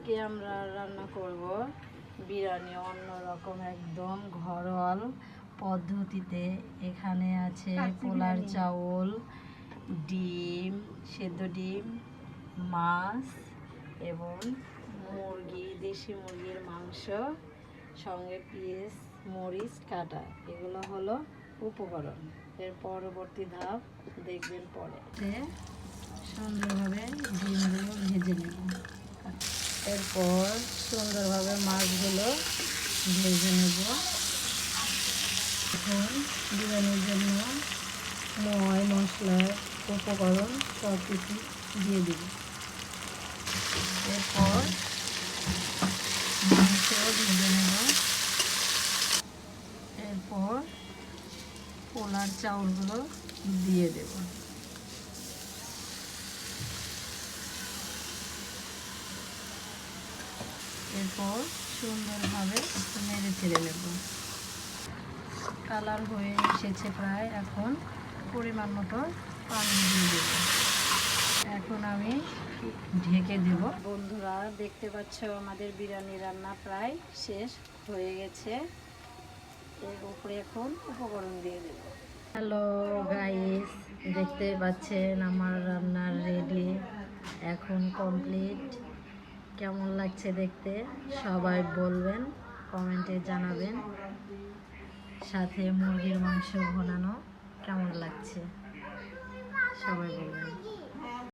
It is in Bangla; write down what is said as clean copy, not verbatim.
আজকে আমরা রান্না করব বিরিয়ানি অন্যরকম একদম ঘরোয়া পদ্ধতিতে। এখানে আছে পোলার চাউল, ডিম, সেদ্ধ ডিম, মাছ এবং মুরগি, দেশি মুরগির মাংস, সঙ্গে পেঁয়াজ মরিচ কাটা। এগুলো হলো উপকরণ। এর পরবর্তী ধাপ দেখবেন পরে। সুন্দরভাবে ডিমগুলো ভেজে নেব। এরপর সুন্দরভাবে মাছগুলো ভেজে নেব। এখন বিরিয়ানির জন্য মশলা উপকরণ সব কিছু দিয়ে দেব। এরপর মাংসও ভেজে নেব। এরপর পোলার চাউলগুলো দিয়ে দেব। এরপর সুন্দরভাবে নেড়ে চেড়ে নেব। কালার হয়ে এসেছে প্রায়। এখন পরিমাণ মতো পানি দিয়ে দেব। এখন আমি ঢেকে দেব। বন্ধুরা দেখতে পাচ্ছ আমাদের বিরিয়ানি রান্না প্রায় শেষ হয়ে গেছে। এর উপরে এখন উপকরণ দিয়ে দেব। হ্যালো গাইস, দেখতে পাচ্ছেন আমার রান্না রেডি, এখন কমপ্লিট। কেমন লাগছে দেখতে সবাই বলবেন, কমেন্টে জানাবেন। সাথে মুরগির মাংস বানানো কেমন লাগছে সবাই বলবেন।